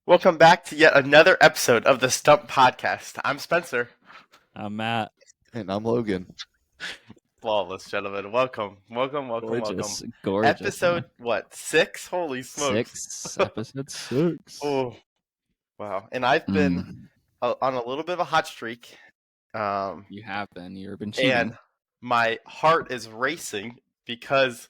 Welcome back to yet another episode of the Stumped Podcast. I'm Spencer. I'm Matt. And I'm Logan. Flawless, gentlemen. Welcome. Gorgeous. Episode, what, 6? Holy smokes. Episode 6. Oh, wow. And I've been on a little bit of a hot streak. You have been. You've been cheating. And my heart is racing because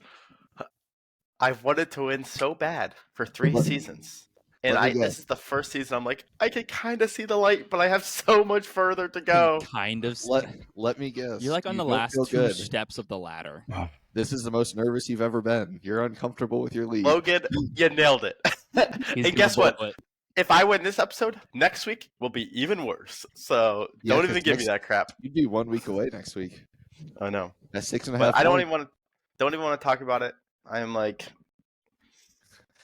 I've wanted to win so bad for 3 seasons. And this is the first season I'm like, I can kind of see the light, but I have so much further to go. Kind of. Let me guess. You're like on the last 2 steps of the ladder. This is the most nervous you've ever been. You're uncomfortable with your lead. Logan, you nailed it. And guess what? If I win this episode, next week will be even worse. So don't even give me that crap. You'd be 1 week away next week. I know. That's 6.5. But I don't even want to talk about it. I am like,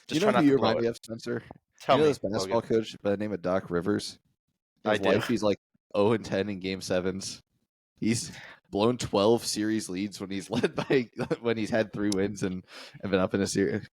just you know who you remind me of, Spencer? Tell me, this basketball coach by the name of Doc Rivers? I do. He's like 0-10 in Game 7s. He's blown 12 series leads when he's when he's had 3 wins and been up in a series.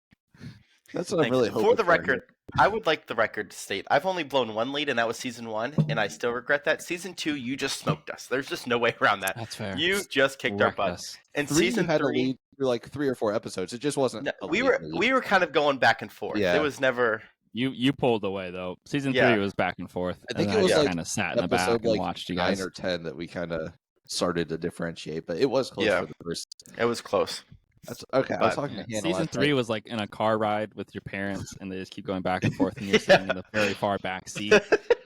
That's what I'm really hoping for. The record, I would like the record to state I've only blown 1 lead, and that was season 1, and I still regret that. Season 2, you just smoked us. There's just no way around that. That's fair. You just kicked our butts. And season 3 had a lead for like 3 or 4 episodes. It just wasn't. No, we were kind of going back and forth. Yeah. It was never. You pulled away though. Season 3 was back and forth. I think it was kind of sat in the back and watched you guys. 9 or 10 that we kind of started to differentiate, but it was close for the first. It was close. That's okay. I was talking to Hannah. Season 3 was like in a car ride with your parents, and they just keep going back and forth, and you're sitting in the very far back seat.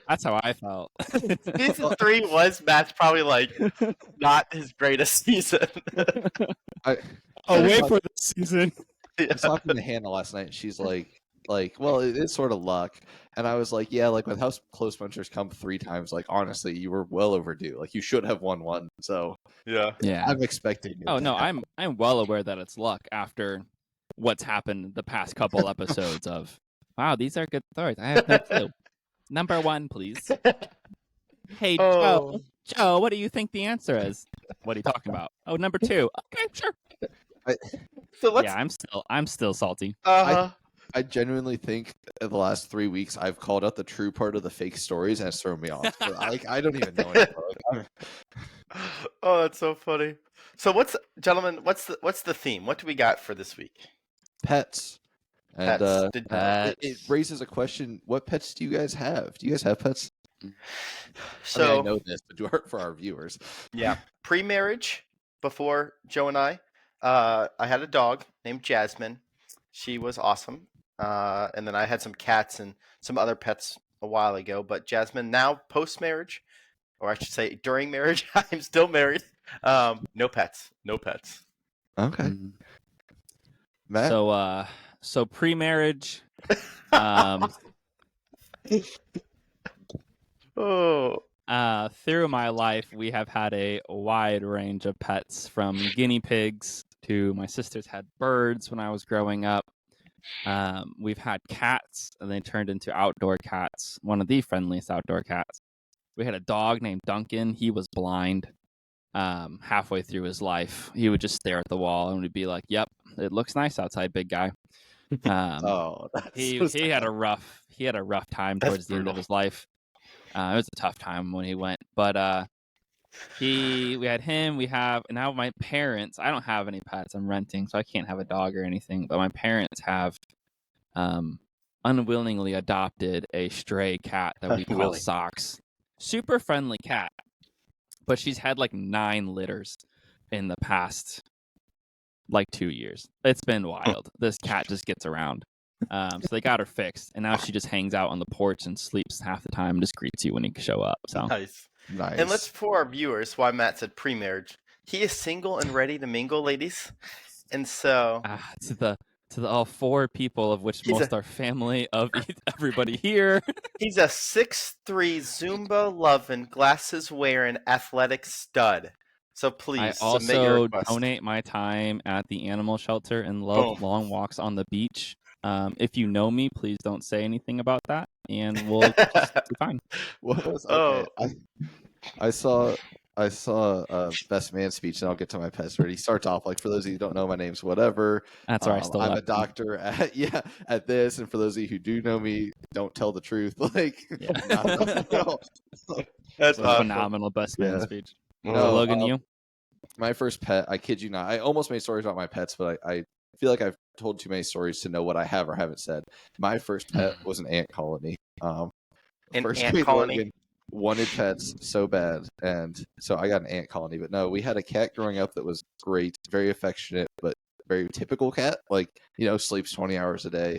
That's how I felt. Season 3 was Matt's probably like not his greatest season. Wait for the season. I was talking to Hannah last night. And she's like, well, it's sort of luck. And I was like, yeah, like with how close punchers come 3 times, like honestly, you were well overdue. Like you should have won 1. So yeah, I'm expecting. Oh no, I'm well aware that it's luck after what's happened the past couple episodes of. Wow, these are good stories. I have no clue. Number 1, please. Hey Joe, what do you think the answer is? What are you talking about? Oh, number 2. Okay, sure. I'm still salty. I genuinely think in the last 3 weeks I've called out the true part of the fake stories and it's thrown me off. I don't even know anymore. Oh, that's so funny. So what's the theme? What do we got for this week? Pets. And pets. It raises a question. What pets do you guys have? Do you guys have pets? So I know this, but for our viewers. Yeah. Pre-marriage, before Joe and I had a dog named Jasmine. She was awesome. And then I had some cats and some other pets a while ago. But Jasmine, now post-marriage, or I should say during marriage, I'm still married. No pets. Okay. Matt? So pre-marriage, through my life, we have had a wide range of pets, from guinea pigs to my sisters had birds when I was growing up. We've had cats, and they turned into outdoor cats, one of the friendliest outdoor cats. We had a dog named Duncan. He was blind. Halfway through his life, he would just stare at the wall and would be like, "Yep, it looks nice outside, big guy." He had a rough time towards the end of his life. It was a tough time when he went, but we had him. We have now my parents. I don't have any pets. I'm renting, so I can't have a dog or anything. But my parents have unwillingly adopted a stray cat that we call Socks. Super friendly cat, but she's had like 9 litters in the past 2 years. It's been wild. This cat just gets around. So they got her fixed, and now she just hangs out on the porch and sleeps half the time and just greets you when you show up. So nice. And let's, for our viewers, why Matt said pre-marriage. He is single and ready to mingle, ladies. And so to the all 4 people, of which most are family of everybody here. He's a 6'3" Zumba loving, glasses wearing, athletic stud. So please submit your request. I also donate my time at the animal shelter and love long walks on the beach. If you know me, please don't say anything about that, and we'll just be fine. I saw I saw a best man speech, and I'll get to my pets. Where he starts off like, for those of you who don't know, my name's whatever. That's where I stole I'm that a doctor at this, and for those of you who do know me, don't tell the truth. Like, Yeah. That's a awesome. phenomenal best man Yeah. speech. No, Logan, you? My first pet, I kid you not. I almost made stories about my pets, but I feel like I've told too many stories to know what I have or haven't said. My first pet was an ant colony. An First ant grade colony? Logan wanted pets so bad, and so I got an ant colony. But no, we had a cat growing up that was great, very affectionate, but very typical cat. Like, sleeps 20 hours a day.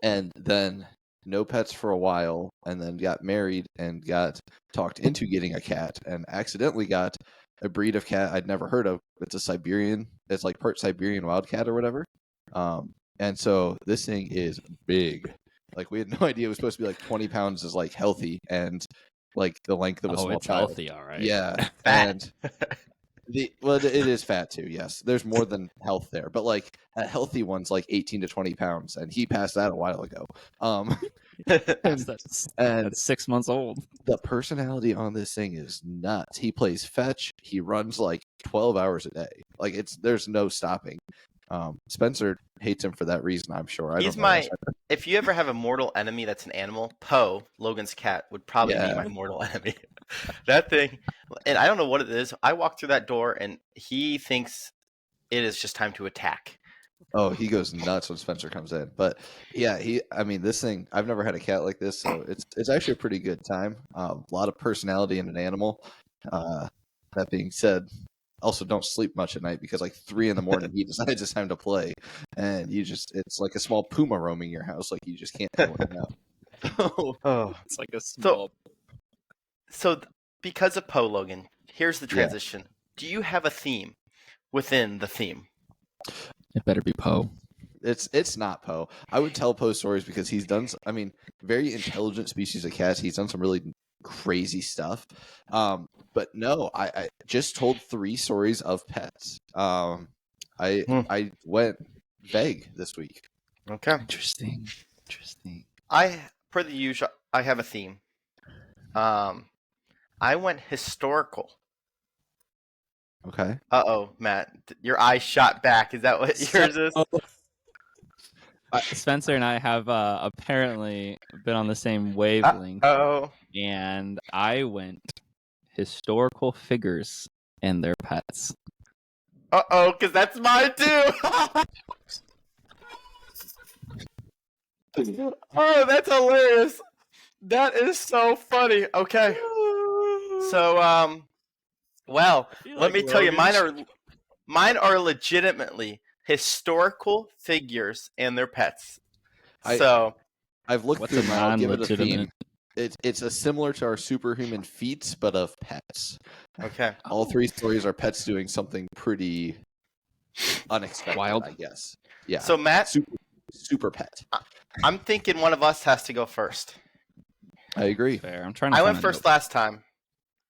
And then no pets for a while, and then got married and got talked into getting a cat, and accidentally got a breed of cat I'd never heard of. It's a Siberian. It's like part Siberian wildcat or whatever. And so this thing is big. Like, we had no idea it was supposed to be like 20 pounds is like healthy and like the length of a small it's child. healthy, all right. Yeah, Fat. and it is fat too. Yes, there's more than health there, but like a healthy one's like 18 to 20 pounds, and he passed that a while ago. That's And 6 months old. the personality on this thing is nuts. He plays fetch. He runs like 12 hours a day. Like, there's no stopping. Spencer hates him for that reason, I'm sure. He's my. If you ever have a mortal enemy that's an animal, Poe, Logan's cat, would probably be my mortal enemy. That thing, and I don't know what it is. I walk through that door, and he thinks it is just time to attack. Oh, he goes nuts when Spencer comes in. But yeah, this thing, I've never had a cat like this, so it's actually a pretty good time. A lot of personality in an animal. That being said, also don't sleep much at night, because like 3 a.m. he decides it's time to play, and it's like a small puma roaming your house. Like, you just can't tell it now. Oh, It's like a small. So because of Poe, Logan, here's the transition. Yeah. Do you have a theme within the theme? It better be Poe. It's not Poe. I would tell Poe stories because he's done. Very intelligent species of cats. He's done some really crazy stuff. But no, I just told 3 stories of pets. I went vague this week. Okay. Interesting. Per the usual, I have a theme. I went historical. Okay. Uh-oh, Matt. Your eye shot back. Is that what yours is? Spencer and I have apparently been on the same wavelength. Oh. And I went historical figures and their pets. Uh-oh, because that's mine too. Oh, that's hilarious. That is so funny. Okay. So, well, let me tell you, mine are legitimately historical figures and their pets. I've looked through mine. I'll give it a theme. It's a similar to our superhuman feats, but of pets. Okay. All 3 stories are pets doing something pretty unexpected, wild, I guess. Yeah. So, Matt, super pet. I'm thinking one of us has to go first. I agree. Fair. I went first last time.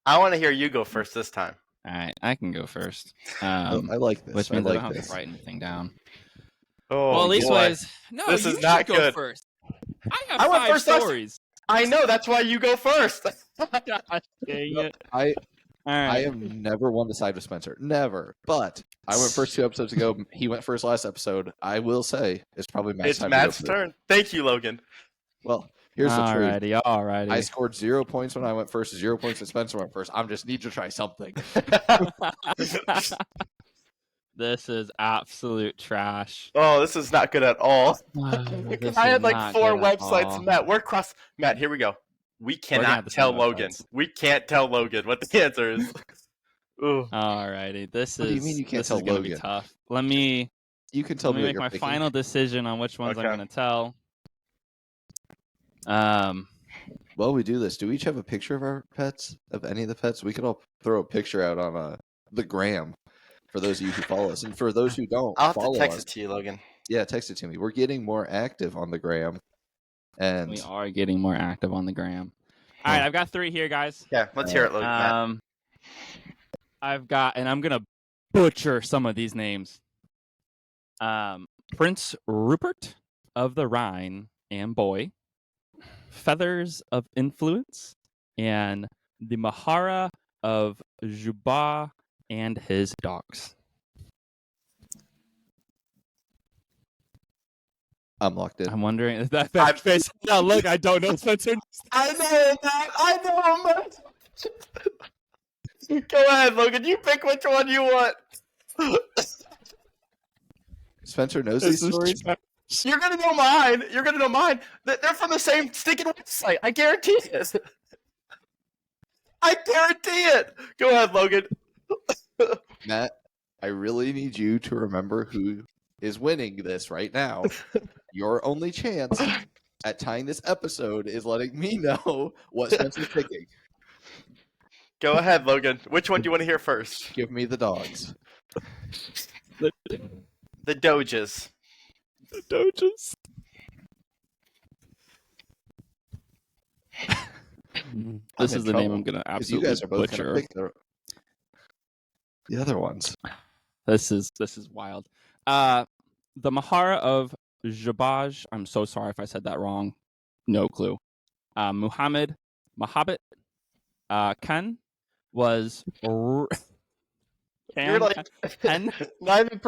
I want to hear you go first this time. All right, I can go first. I like this. Which means I don't have to write anything down. Oh, well, Leastways, no, this you is not should good. Go first. I have went 5 first stories. I know, that's why you go first. Gosh, dang it. I have never won to side with Spencer. Never. But I went first 2 episodes ago. He went first last episode. I will say it's probably Matt's time. It's Matt's turn. Thank you, Logan. Well, here's the truth. Alrighty. I scored 0 points when I went first, 0 points when Spencer went first. I just need to try something. This is absolute trash. Oh, this is not good at all. I had like 4 websites. Matt, here we go. We cannot tell Logan. We can't tell Logan what the answer is. Alrighty. What do you mean you can't tell Logan? Be tough. You can tell me make my final decision on which ones I'm going to tell. Well, we do this. Do we each have a picture of our pets? Of any of the pets? We could all throw a picture out on the gram for those of you who follow us, and for those who don't, I'll have to text it to you, Logan. Yeah, text it to me. We're getting more active on the gram, and we are getting more active on the gram. All right, I've got 3 here, guys. Yeah, let's hear it, Logan. Matt. I've got, and I'm gonna butcher some of these names. Prince Rupert of the Rhine and Boy, Feathers of Influence, and the Mahara of Juba and his dogs? I'm locked in. I'm wondering if that face. No, look, I don't know, Spencer. I know that. I know, man. Go ahead, Logan. You pick which one you want. Spencer knows these stories. You're gonna know mine. You're gonna know mine. They're from the same stinking website. I guarantee it. I guarantee it. Go ahead, Logan. Matt, I really need you to remember who is winning this right now. Your only chance at tying this episode is letting me know what Spencer's picking. Go ahead, Logan. Which one do you want to hear first? Give me the dogs. The Doges. The Doges. This is the name I'm gonna absolutely you guys are both butcher. gonna pick the other ones. This is wild. The Mahara of Jabaj. I'm so sorry if I said that wrong. No clue. Muhammad Mahabit Khan was. You're like, not even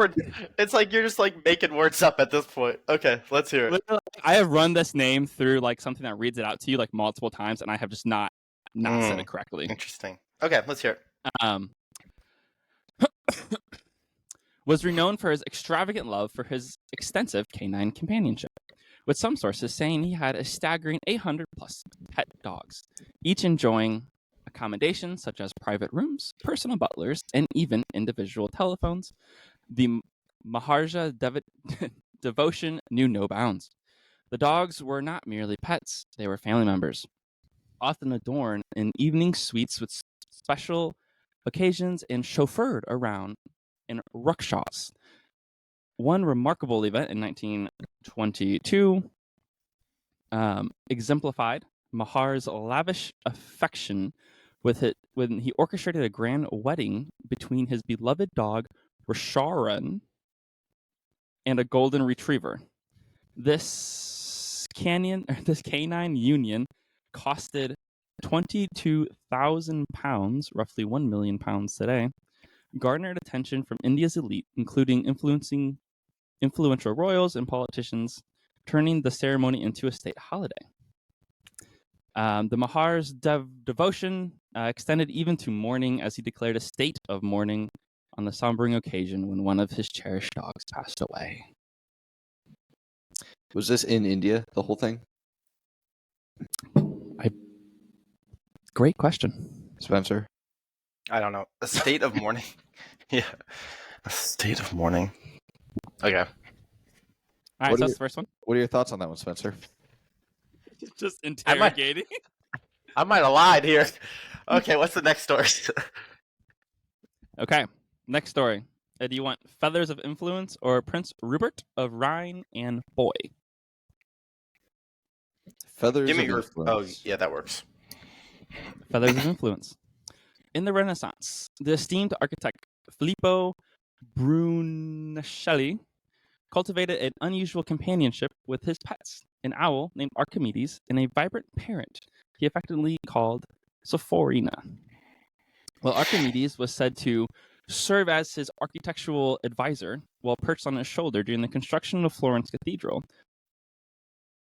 it's like you're just like making words up at this point. Okay, let's hear it. Literally, I have run this name through like something that reads it out to you like multiple times, and I have just not said it correctly. Interesting. Okay, let's hear it. Was renowned for his extravagant love for his extensive canine companionship, with some sources saying he had a staggering 800 plus pet dogs, each enjoying accommodations such as private rooms, personal butlers, and even individual telephones. The Maharja devotion knew no bounds. The dogs were not merely pets, they were family members, often adorned in evening suites with special occasions and chauffeured around in rickshaws. One remarkable event in 1922 exemplified Mahar's lavish affection with it when he orchestrated a grand wedding between his beloved dog Rasharan and a golden retriever. This canine union costed £22,000, roughly £1 million today, garnered attention from India's elite, including influential royals and politicians, turning the ceremony into a state holiday. The Mahar's devotion extended even to mourning, as he declared a state of mourning on the sombering occasion when one of his cherished dogs passed away. Was this in India, the whole thing? Great question, Spencer? I don't know. A state of mourning. Yeah. A state of mourning. Okay. All right, so that's the first one. What are your thoughts on that one, Spencer? Just interrogating. I might have lied here. Okay, what's the next story? Okay, next story. Do you want Feathers of Influence or Prince Rupert of Rhine and Boy? Feathers Give me of your. Influence. Oh, yeah, that works. Feathers of Influence. In the Renaissance, the esteemed architect Filippo Brunelleschi cultivated an unusual companionship with his pets, an owl named Archimedes and a vibrant parrot he affectionately called Sophorina. Well, Archimedes was said to serve as his architectural advisor while perched on his shoulder during the construction of Florence Cathedral.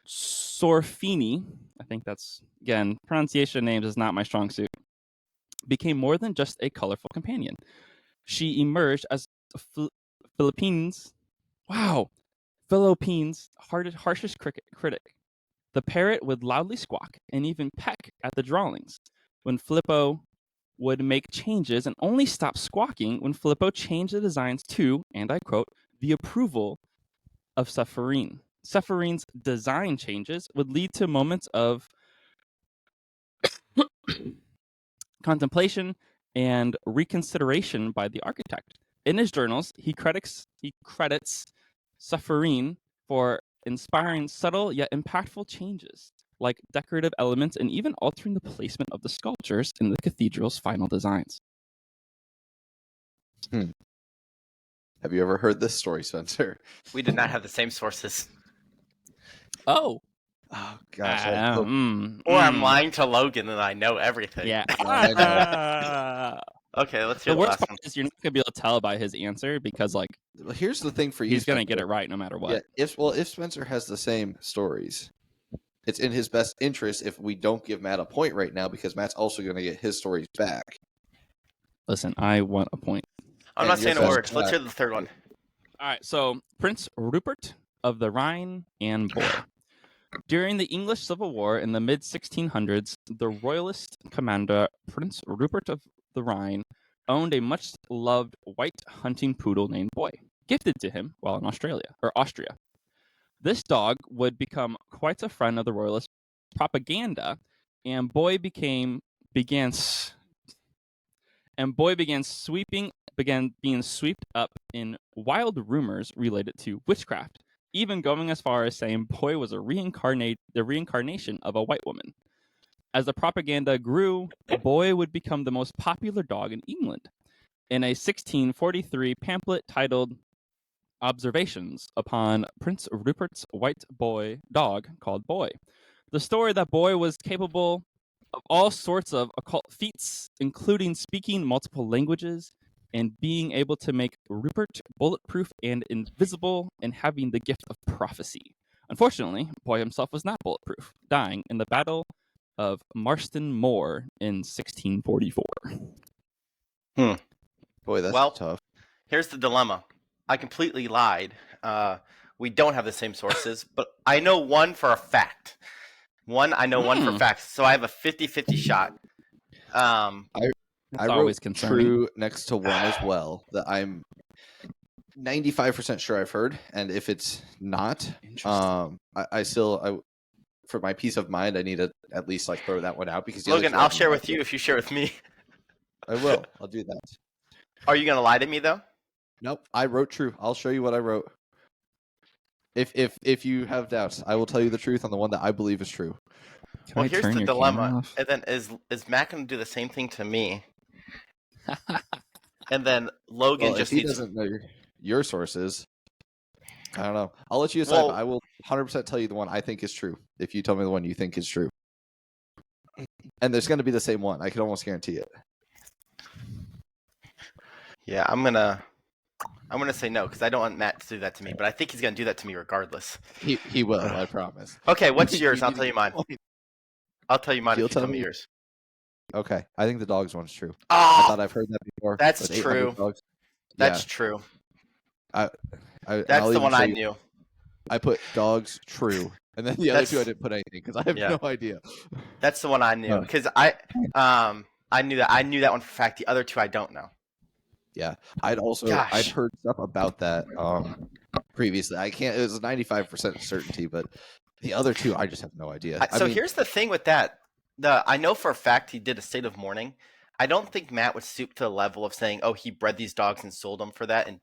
Sorfini, I think that's, again, pronunciation of names is not my strong suit, became more than just a colorful companion. She emerged as Philippine's harshest critic. The parrot would loudly squawk and even peck at the drawings when Filippo would make changes, and only stop squawking when Filippo changed the designs to, and I quote, the approval of Cephorine. Cephorine's design changes would lead to moments of contemplation and reconsideration by the architect. In his journals, he credits Cephorine for inspiring subtle yet impactful changes, like decorative elements and even altering the placement of the sculptures in the cathedral's final designs. Have you ever heard this story, Spencer? We did not have the same sources. Oh, Oh gosh, Or I'm lying to Logan and I know everything. Yeah. No, I know. Okay, let's hear The the worst last part one. is you're not gonna be able to tell by his answer because like Well, here's the thing for you. he's gonna Spencer. get it right no matter what. Yeah, if Spencer has the same stories, it's in his best interest if we don't give Matt a point right now because Matt's also going to get his stories back. Listen, I want a point. I'm not saying a word. Let's hear the third one. All right, so Prince Rupert of the Rhine and Boy. During the English Civil War in the mid-1600s, the royalist commander Prince Rupert of the Rhine owned a much-loved white hunting poodle named Boy, gifted to him while in Austria. This dog would become quite a friend of the royalist propaganda, and Boy began being swept up in wild rumors related to witchcraft, even going as far as saying Boy was the reincarnation of a white woman. As the propaganda grew, Boy would become the most popular dog in England. In a 1643 pamphlet titled Observations upon Prince Rupert's white dog called Boy, the story that Boy was capable of all sorts of occult feats, including speaking multiple languages and being able to make Rupert bulletproof and invisible and having the gift of prophecy. Unfortunately, Boy himself was not bulletproof, dying in the Battle of Marston Moor in 1644. Boy, that's Well, tough. Here's the dilemma. I completely lied. We don't have the same sources, but I know one for a fact. One for a fact. So I have a 50-50 shot. I always wrote concerning. true next to one as well that I'm 95% sure I've heard, and if it's not, I still for my peace of mind I need to at least like throw that one out because the Logan, other two I'll share with you if you share with me. I will. I'll do that. Are you gonna lie to me though? Nope, I wrote true. I'll show you what I wrote. If you have doubts, I will tell you the truth on the one that I believe is true. Can Well, I here's turn the your dilemma. camera off? And then is Matt gonna do the same thing to me? And then Logan Well, just if he needs. doesn't know your sources, I don't know. I'll let you decide. Well- but I will 100% tell you the one I think is true. If you tell me the one you think is true, and there's going to be the same one, I can almost guarantee it. Yeah, I'm gonna say no because I don't want Matt to do that to me, but I think he's gonna do that to me regardless. He will. I promise. Okay, what's yours? You I'll need tell you to mine. point. I'll tell you mine You'll if you tell tell me me? yours. Okay, I think the dogs one's true. I Oh, thought I've heard that before. that's but 800 true. dogs. That's true. And That's I'll the even one show I you- knew. I put dogs true, and then the other two I That's- didn't put anything because I have Yeah. no idea. That's the one I knew Oh. because I knew that one for a fact. The other two I don't know. Yeah, I'd Gosh. heard stuff about that previously. I can't. It was 95% certainty, but the other two I just have no idea. So here's the thing with that. I know for a fact he did a state of mourning. I don't think Matt would stoop to the level of saying, "Oh, he bred these dogs and sold them for that." And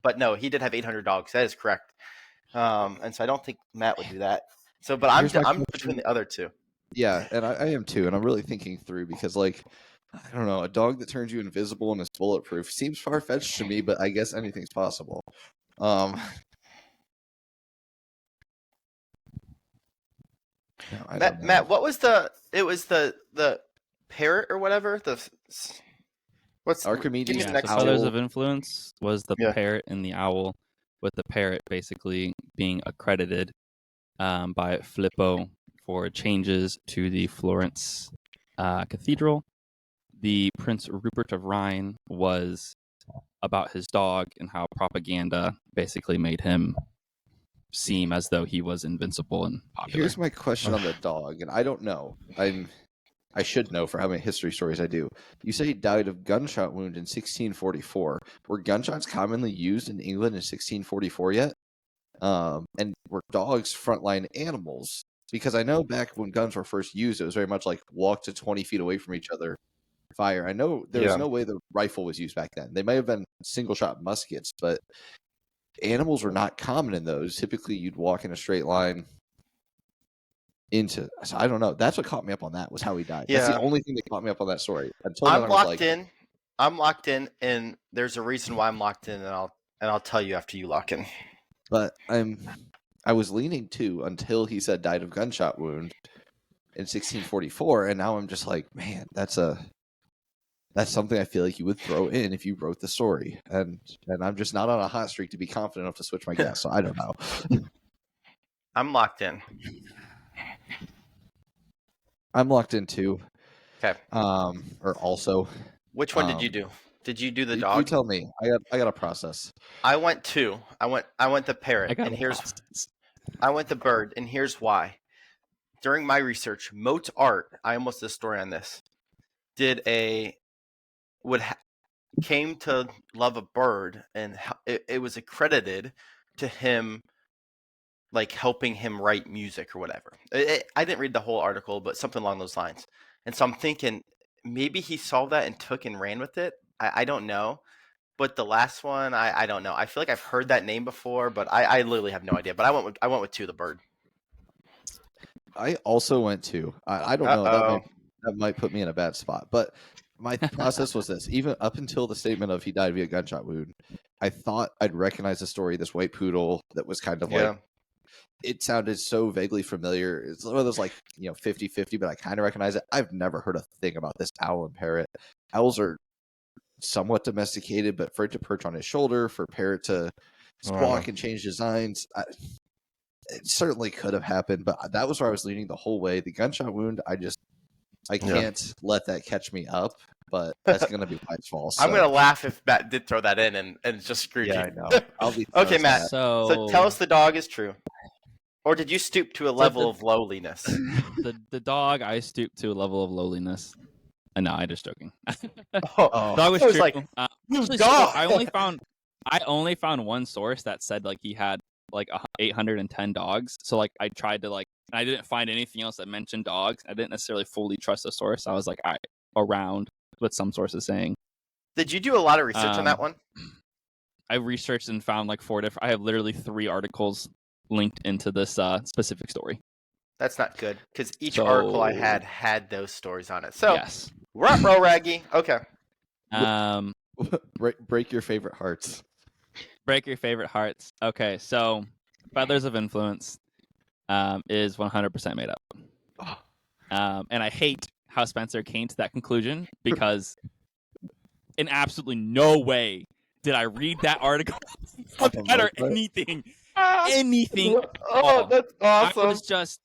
but no, he did have 800 dogs. That is correct. And so I don't think Matt would do that. So, but Here's my I'm question. between the other two. Yeah, and I am too, and I'm really thinking through because, like, I don't know, a dog that turns you invisible and is bulletproof seems far fetched to me, but I guess anything's possible. No, I don't know. Matt, what was the? It was the parrot or whatever. What's Archimedes give me Yeah, the so next owl. Pillars of Influence was the Yeah. parrot and the owl, with the parrot basically being accredited by Filippo for changes to the Florence cathedral. The Prince Rupert of Rhine was about his dog and how propaganda basically made him seem as though he was invincible and popular. Here's my question on the dog, and I don't know. I should know for how many history stories I do. You say he died of gunshot wound in 1644. Were gunshots commonly used in England in 1644 yet? And were dogs frontline animals? Because I know back when guns were first used, it was very much like walk to 20 feet away from each other, fire. I know there was Yeah. no way the rifle was used back then. They may have been single shot muskets, but animals were not common in those. Typically, you'd walk in a straight line into. So I don't know. That's what caught me up on that was how he died. That's Yeah. the only thing that caught me up on that story. Until then, I I'm was locked like, in. I'm locked in, and there's a reason why I'm locked in, and I'll tell you after you lock in. but I'm I was leaning to until he said died of gunshot wound in 1644, and now I'm just like, man, that's something I feel like you would throw in if you wrote the story, and I'm just not on a hot streak to be confident enough to switch my guess, so I don't know. I'm locked in. I'm locked in too. Okay. Or also. Which one did you do? Did you do the dog? You tell me. I got a process. I went two. I went the parrot, I and I went the bird, and here's why. During my research, Mozart, I almost did a story on this, came to love a bird, and it was accredited to him, like helping him write music or whatever. I didn't read the whole article, but something along those lines. And so I'm thinking maybe he saw that and took and ran with it. I don't know. But the last one, I don't know. I feel like I've heard that name before, but I literally have no idea. But I went with two, the bird. I also went to. I don't know. That might put me in a bad spot. But my process was this: even up until the statement of he died via gunshot wound, I thought I'd recognize the story. This white poodle that was kind of like. It sounded so vaguely familiar. It's one of those 50-50, but I kind of recognize it. I've never heard a thing about this owl and parrot. Owls are somewhat domesticated, but for it to perch on his shoulder, for parrot to squawk and change designs, it certainly could have happened. But that was where I was leaning the whole way. The gunshot wound, I can't let that catch me up. But that's going to be my fault. So. I'm going to laugh if Matt did throw that in and just screwed you. I know. I'll be okay, Matt. So tell us the dog is true. Or did you stoop to a level of lowliness? The dog, I stooped to a level of lowliness. No, I'm just joking. Dog was true. like, actually, dog. I only found one source that said like he had like 810 dogs. So like I tried to I didn't find anything else that mentioned dogs. I didn't necessarily fully trust the source. I was like, all right, around what some sources saying. Did you do a lot of research on that one? I researched and found like 4 different. I have literally 3 articles linked into this specific story. That's not good because each article I had those stories on it. So yes, row Raggy. Okay. Break your favorite hearts. Break your favorite hearts. Okay, so Feathers of Influence is 100% made up. And I hate how Spencer came to that conclusion because in absolutely no way did I read that article or anything. Anything. Oh, that's awesome. I was just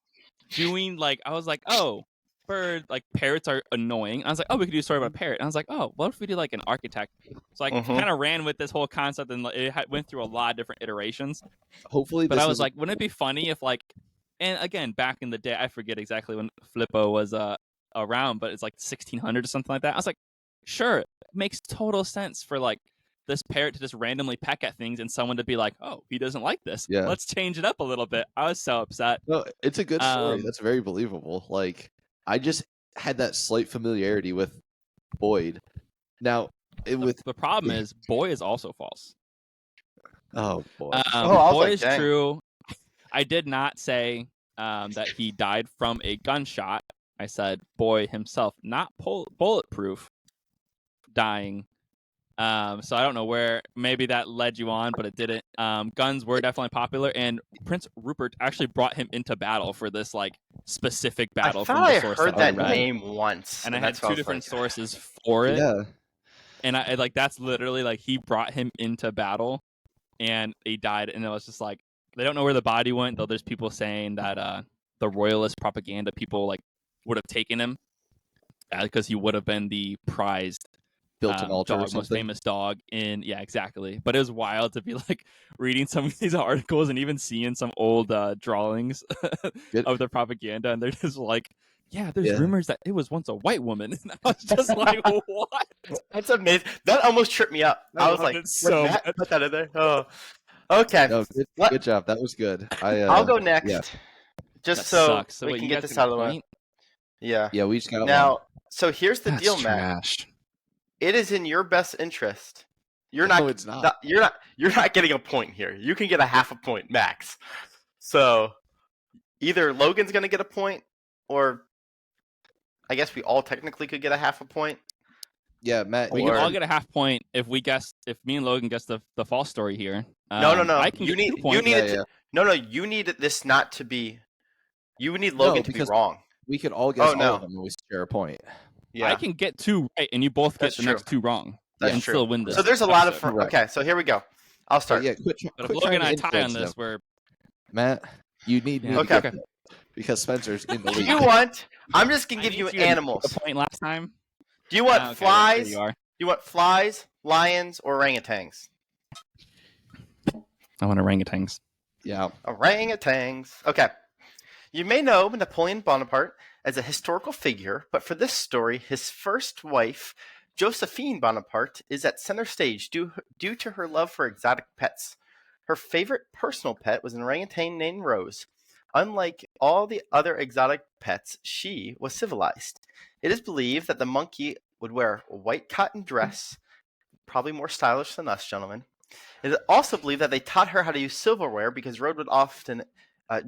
doing I was like, oh, parrots are annoying. I was like, oh, we could do a story about a parrot. And I was like, oh, what if we do like an architect? So I kind of ran with this whole concept, and it went through a lot of different iterations. Hopefully, but I was like, wouldn't it be funny if and again, back in the day, I forget exactly when Flippo was around, but it's like 1600 or something like that. I was like, sure, it makes total sense for this parrot to just randomly peck at things and someone to be like, oh, he doesn't like this. Yeah. Let's change it up a little bit. I was so upset. No, it's a good story. That's very believable. I just had that slight familiarity with Boyd. Now, the problem is Boy is also false. Oh, boy. Boy is true. I did not say that he died from a gunshot. I said Boy himself, not bulletproof, dying. So I don't know where maybe that led you on, but it didn't. Guns were definitely popular, and Prince Rupert actually brought him into battle for this specific battle. I thought I heard that name once, and I had 2 different sources for it. Yeah, and I that's literally he brought him into battle, and he died, and it was just they don't know where the body went. Though there's people saying that the royalist propaganda people would have taken him because he would have been the prized. Built an altar or most famous dog exactly. But it was wild to be reading some of these articles and even seeing some old drawings of the propaganda, and they're just there's rumors that it was once a white woman. And I was just like, what? That's amazing. That almost tripped me up. I was like, Matt put that in there. Oh, okay. No, good job. That was good. I'll go next. Yeah. Just so we can get this out of the way. Yeah. Yeah, we just got now. So here's the deal, trash. Matt. It is in your best interest. You're No, it's not. You're not getting a point here. You can get a half a point max. So either Logan's going to get a point, or I guess we all technically could get a half a point. Yeah, Matt. We you can all can- get a half point if me and Logan guess the false story here. No. I can You get 2 need points. it to, no. You need this not to be. You would need No, Logan to be because wrong. we could all guess Oh, no. all of them and we share a point. Yeah, I can get 2 right, and you both get That's the true. next 2 wrong. That's and true. still win this. So there's a lot of. episode. Correct. Okay, so here we go. I'll So start. yeah, quit But if quit Logan trying and to I tie on influence this, them. we're Matt, you need me to Okay. get that because Spencer's in the Do lead. you want? I'm just gonna I give need you to get animals. a point last time. Do you want Okay, flies? there you are. Do you want flies, lions, or orangutans? I want orangutans. Yeah. Orangutans. Okay. You may know Napoleon Bonaparte as a historical figure, but for this story, his first wife, Josephine Bonaparte, is at center stage due to her love for exotic pets. Her favorite personal pet was an orangutan named Rose. Unlike all the other exotic pets, she was civilized. It is believed that the monkey would wear a white cotton dress, probably more stylish than us, gentlemen. It is also believed that they taught her how to use silverware because Rose would often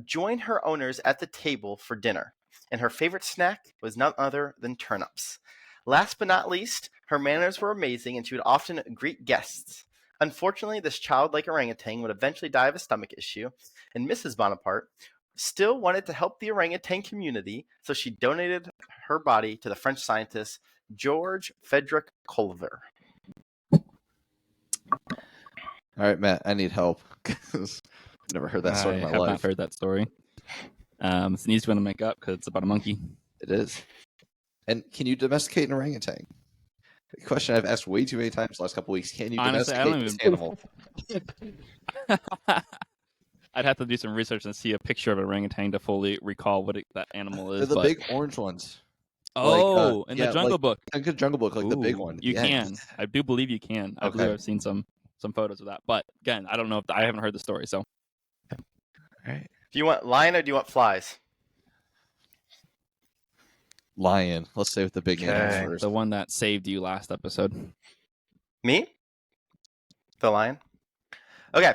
join her owners at the table for dinner, and her favorite snack was none other than turnips. Last but not least, her manners were amazing and she would often greet guests. Unfortunately, this childlike orangutan would eventually die of a stomach issue, and Mrs. Bonaparte still wanted to help the orangutan community, so she donated her body to the French scientist George Frederick Cuvier. All right, Matt. I need help because I've never heard that story in my I have life. not heard that story. It's an easy one to make up because it's about a monkey. It is. And can you domesticate an orangutan? A question I've asked way too many times the last couple weeks. Can you Honestly, I domesticate don't this even- animal? I'd have to do some research and see a picture of an orangutan to fully recall what that animal They're is. the but... big orange ones. Oh, in yeah, the Jungle Book. Like the Jungle Book, like the big Ooh, one. You Yeah. can. I do believe you can. I believe Okay. I've seen some photos of that. But again, I don't know if I haven't heard the story. So All right. Do you want lion or do you want flies? Lion. Let's stay with the big Okay. animals first. the one that saved you last episode. Me? The lion? Okay.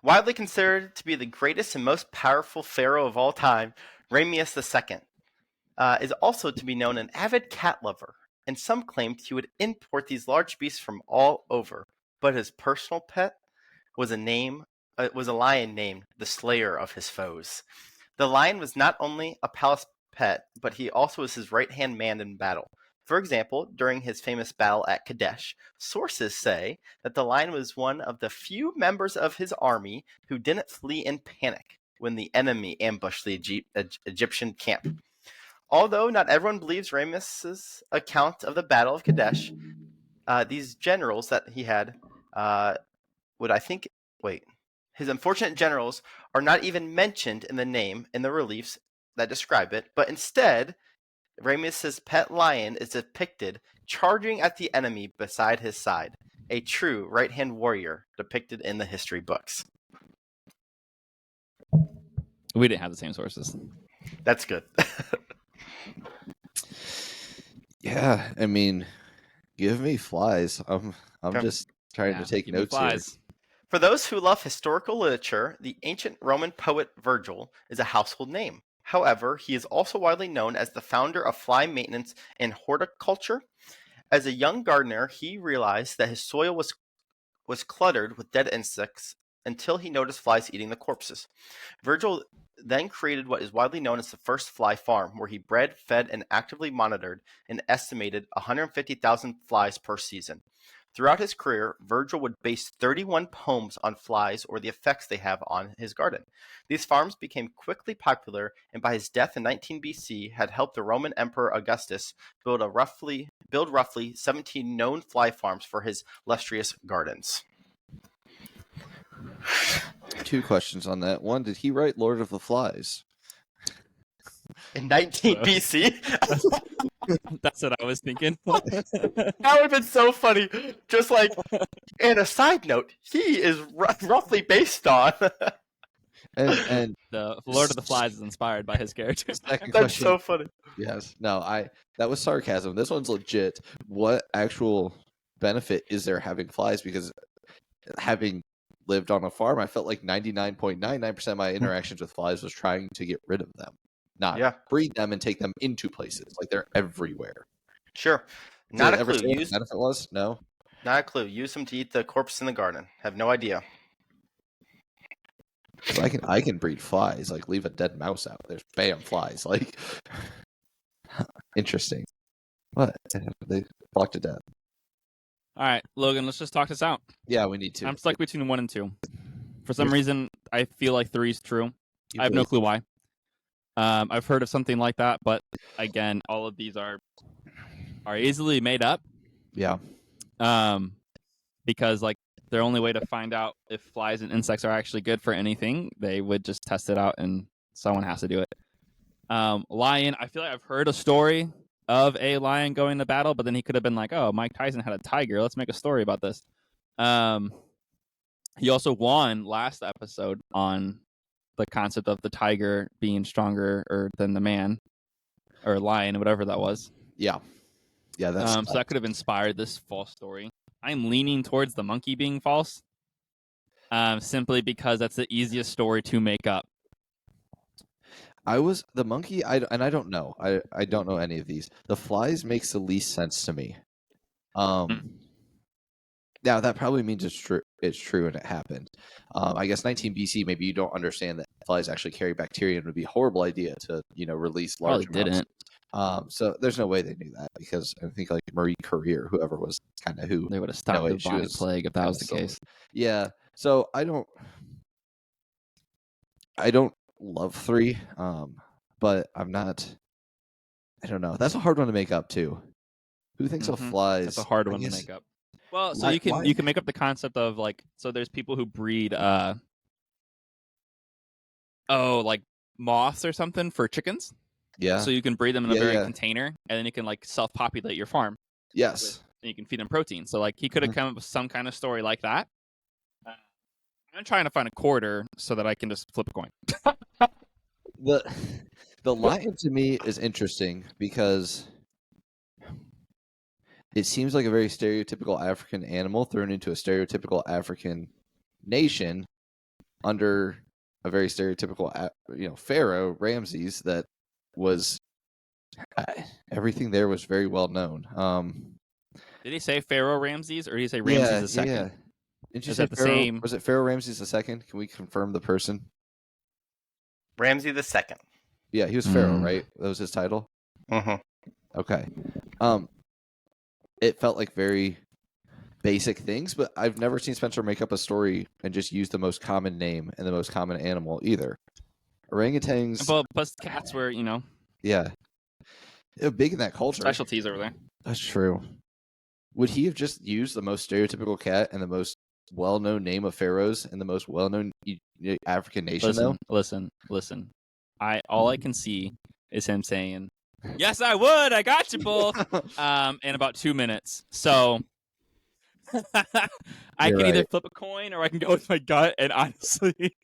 Widely considered to be the greatest and most powerful pharaoh of all time, Ramses II is also to be known an avid cat lover, and some claimed he would import these large beasts from all over. But his personal pet was a lion named the Slayer of his foes. The lion was not only a palace pet, but he also was his right-hand man in battle. For example, during his famous battle at Kadesh, sources say that the lion was one of the few members of his army who didn't flee in panic when the enemy ambushed the Egyptian camp. Although not everyone believes Ramesses' account of the Battle of Kadesh, these generals that he had his unfortunate generals are not even mentioned in the name in the reliefs that describe it, but instead, Ramesses' pet lion is depicted charging at the enemy beside his side, a true right-hand warrior depicted in the history books. We didn't have the same sources. That's good. Yeah, I mean, give me flies. I'm Okay. just trying to take give me notes here. flies. For those who love historical literature, the ancient Roman poet Virgil is a household name. However, he is also widely known as the founder of fly maintenance and horticulture. As a young gardener, he realized that his soil was cluttered with dead insects until he noticed flies eating the corpses. Virgil then created what is widely known as the first fly farm, where he bred, fed, and actively monitored an estimated 150,000 flies per season. Throughout his career, Virgil would base 31 poems on flies or the effects they have on his garden. These farms became quickly popular, and by his death in 19 BC, had helped the Roman Emperor Augustus build roughly 17 known fly farms for his lustrous gardens. 2 questions on that. One, did he write Lord of the Flies? In 19 BC? That's what I was thinking. That would have been so funny. Just like, and a side note, he is roughly based on. And The Lord of the Flies is inspired by his character. second That's question. so funny. Yes. No, that was sarcasm. This one's legit. What actual benefit is there having flies? Because having lived on a farm, I felt like 99.99% of my interactions with flies was trying to get rid of them, not Yeah. breed them and take them into places. Like they're everywhere. Sure. Not Did a it ever clue. say what the Use benefit was? No. not a clue. Use them to eat the corpse in the garden. Have no idea. Because I can breed flies. Like leave a dead mouse out. There's bam flies. Like interesting. What? They flock to death. All right, Logan, let's just talk this out. Yeah, we need to. I'm stuck between 1 and 2. For some reason, I feel like 3 is true. I have no clue why. I've heard of something like that, but again, all of these are easily made up. Yeah. Because like their only way to find out if flies and insects are actually good for anything, they would just test it out, and someone has to do it. Lion, I feel like I've heard a story of a lion going to battle, but then he could have been like, "Oh, Mike Tyson had a tiger. Let's make a story about this." He also won last episode on the concept of the tiger being stronger than the man or lion, whatever that was. Yeah. Yeah, that's so that could have inspired this false story. I'm leaning towards the monkey being false, simply because that's the easiest story to make up. I was the monkey. I don't know. I don't know any of these. The flies makes the least sense to me. Now that probably means it's true. It's true and it happened. I guess 19 BC. Maybe you don't understand that flies actually carry bacteria, and it would be a horrible idea to release large Probably amounts. didn't. So there's no way they knew that, because I think like Marie Curie or whoever was kind of who They would have stopped the she bubonic was plague if that was the case. Yeah. So I don't love 3, but I'm not. I don't know. That's a hard one to make up too. Who thinks of flies? That's a hard one to make up. Well, so you can make up the concept of like, so there's people who breed like moths or something for chickens. Yeah. So you can breed them in a very container, and then you can like self-populate your farm. Yes. And you can feed them protein. So like he could have come up with some kind of story like that. I'm trying to find a quarter so that I can just flip a coin. The lion to me is interesting because it seems like a very stereotypical African animal thrown into a stereotypical African nation under a very stereotypical, pharaoh Ramses. That was everything there was very well known. Did he say Pharaoh Ramses, or did he say Ramses II? Yeah. Didn't you Is say that the Pharaoh, same? Was it Pharaoh Ramses II? Can we confirm the person? Ramsey the Second. Yeah, he was Pharaoh, right? That was his title. Okay. It felt like very basic things, but I've never seen Spencer make up a story and just use the most common name and the most common animal either. Orangutans. But plus cats were, Yeah. They're big in that culture. specialties over there. That's true. Would he have just used the most stereotypical cat and the most well-known name of pharaohs and the most well-known African nation, though? Listen. All I can see is him saying, "Yes, I would. I got you both." In about 2 minutes. So I can either flip a coin or I can go with my gut. And honestly,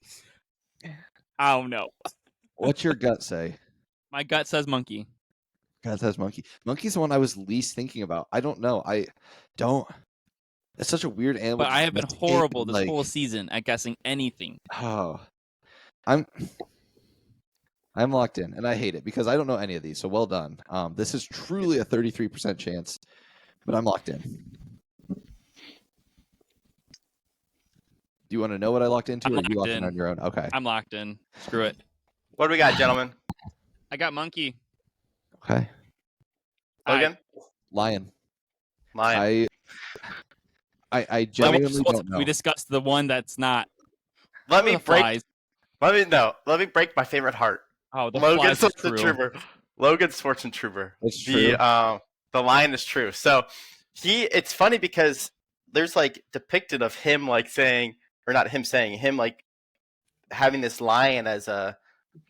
I don't know. What's your gut say? My gut says monkey. Gut says monkey. Monkey's the one I was least thinking about. I don't know. It's such a weird animal. But I have been horrible this whole season at guessing anything. Oh, I'm locked in, and I hate it because I don't know any of these. So well done. This is truly a 33% chance, but I'm locked in. Do you want to know what I locked into, or are you locked in on your own? Okay. I'm locked in. Screw it. What do we got, gentlemen? I got monkey. Okay. Logan? Lion. Lion. I genuinely don't know. We discussed the one that's not. Let me flies. Let me break my favorite heart. Oh, the Logan flies is true. Trooper. Logan Trooper. It's true. The lion is true. So it's funny because there's like depicted of him like saying, or not him saying, him like having this lion as a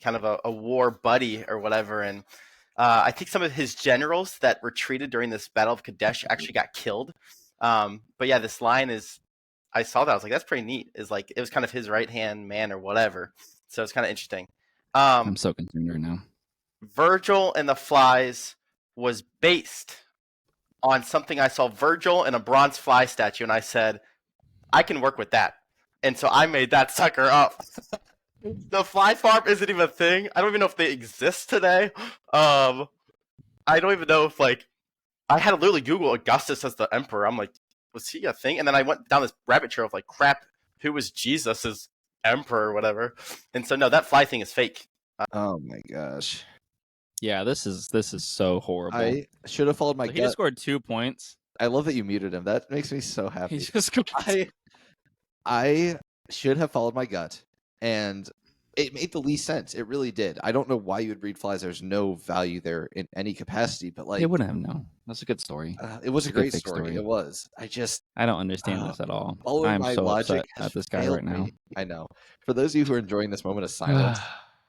kind of a war buddy or whatever. And I think some of his generals that retreated during this Battle of Kadesh actually got killed. But yeah, this lion I saw that. I was like, that's pretty neat. Is like, it was kind of his right-hand man or whatever. So it's kind of interesting. I'm so concerned right now. Virgil and the Flies was based on something I saw Virgil in a bronze fly statue, and I said, I can work with that. And so I made that sucker up. The fly farm isn't even a thing. I don't even know if they exist today. I don't even know if like I had to literally Google Augustus as the emperor. I'm like, was he a thing? And then I went down this rabbit trail of like, crap, who was Jesus as emperor or whatever? And so no, that fly thing is fake. Oh my gosh. Yeah, this is so horrible. I should have followed my So he just gut. scored 2 points. I love that you muted him. That makes me so happy. He just scored. I should have followed my gut, and it made the least sense. It really did. I don't know why you would breed flies. There's no value there in any capacity, but like They wouldn't have known. That's a good story. it was a It's a good great fake story. story. It was. I don't understand this at all. Following I'm my so logic upset has at this guy failed right now. me. I know. For those of you who are enjoying this moment of silence,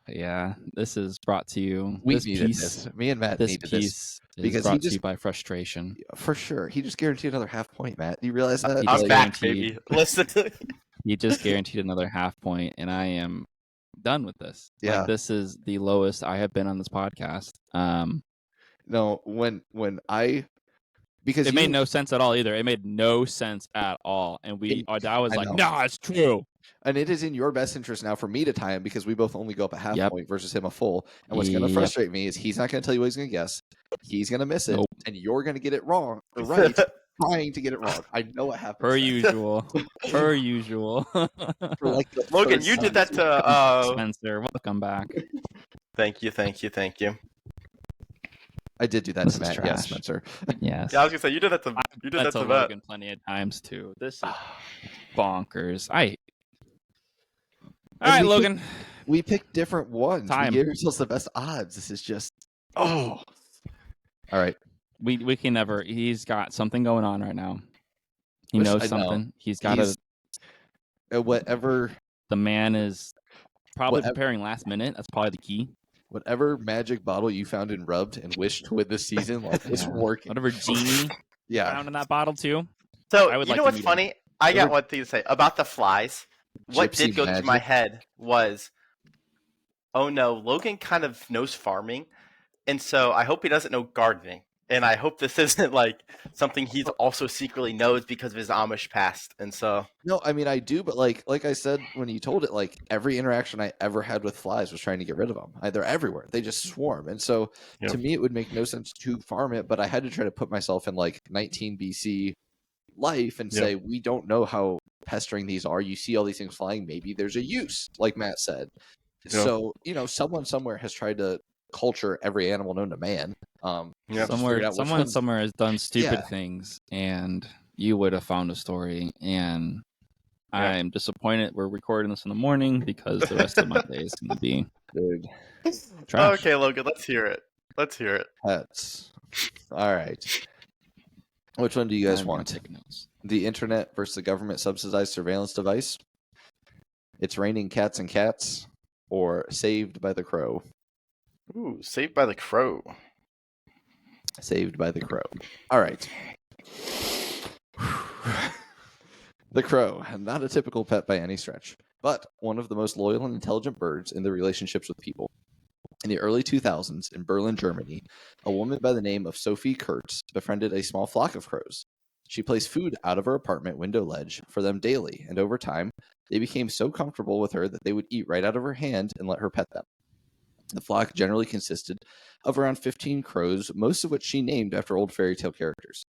Yeah, this is brought to you. we this needed piece, this. Me and Matt this needed this piece is because he brought to just- you by frustration. for sure. He just guaranteed another half point, Matt. You realize that? He I'm just back, guaranteed- baby. Listen to He just guaranteed another half point, and I am done with this. Yeah. Like, this is the lowest I have been on this podcast. No, when I because It you, made no sense at all either. It made no sense at all, and I was I like, know. "Nah, it's true." and it is in your best interest now for me to tie him because we both only go up a half Yep. point versus him a full. And what's going to Yep. frustrate me is he's not going to tell you what he's going to guess. He's going to miss it, Nope. and you're going to get it wrong or right, trying to get it wrong. I know what happens. Per then. usual, per usual. For like the Logan, first you did time. that to. Spencer, welcome back. Thank you. I did do that This to is Matt. Yes, trash. Spencer. Yes. Yeah, I was gonna say you did that to. You did that That's to a Matt. Logan plenty of times too. This is bonkers. All right, we Logan. We picked different ones. Time. We gave ourselves the best odds. This is just all right. We can never. He's got something going on right now. He I knows know. something. He's got He's- a. Whatever The man is probably Whatever. preparing last minute. That's probably the key. whatever magic bottle you found and rubbed and wished to win this season, like it's Yeah. working. Whatever genie Yeah. found in that bottle too. So I would you like know to what's meet him. funny? I got Ever- one thing to say about the flies. What Gypsy did go through my magic. head was, oh no, Logan kind of knows farming, and so I hope he doesn't know gardening, and I hope this isn't like something he's also secretly knows because of his Amish past, and so No, I mean I do, but like I said when you told it, like every interaction I ever had with flies was trying to get rid of them. They're everywhere. They just swarm, and so Yeah. to me it would make no sense to farm it. But I had to try to put myself in like 19 BC life and Yeah. say we don't know how pestering these are. You see all these things flying. Maybe there's a use, like Matt said. Yeah. So someone somewhere has tried to culture every animal known to man. Yeah. just figured out which Someone ones- somewhere has done stupid Yeah. things, and you would have found a story. And Yeah. I'm disappointed. We're recording this in the morning because the rest of my day is going to be Dude, trash. okay, Logan, let's hear it. pets. All right. Which one do you guys I'm gonna want? take notes. The internet versus the government subsidized surveillance device? It's raining cats and cats, or Saved by the Crow? Ooh, Saved by the Crow. Saved by the Crow. All right. The crow, not a typical pet by any stretch, but one of the most loyal and intelligent birds in their relationships with people. In the early 2000s, in Berlin, Germany, a woman by the name of Sophie Kurtz befriended a small flock of crows. She placed food out of her apartment window ledge for them daily, and over time, they became so comfortable with her that they would eat right out of her hand and let her pet them. The flock generally consisted of around 15 crows, most of which she named after old fairy tale characters.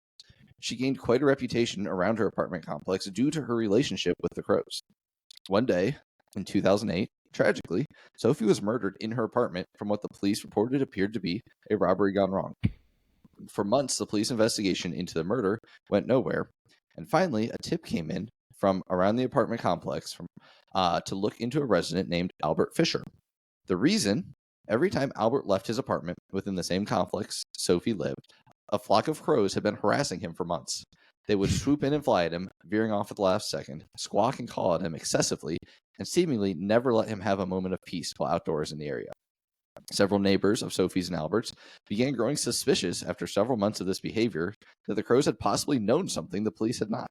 She gained quite a reputation around her apartment complex due to her relationship with the crows. One day, in 2008, tragically, Sophie was murdered in her apartment from what the police reported appeared to be a robbery gone wrong. For months, the police investigation into the murder went nowhere, and finally, a tip came in from around the apartment complex to look into a resident named Albert Fisher. The reason, every time Albert left his apartment within the same complex Sophie lived, a flock of crows had been harassing him for months. They would swoop in and fly at him, veering off at the last second, squawk and call at him excessively, and seemingly never let him have a moment of peace while outdoors in the area. Several neighbors of Sophie's and Albert's began growing suspicious after several months of this behavior that the crows had possibly known something the police had not.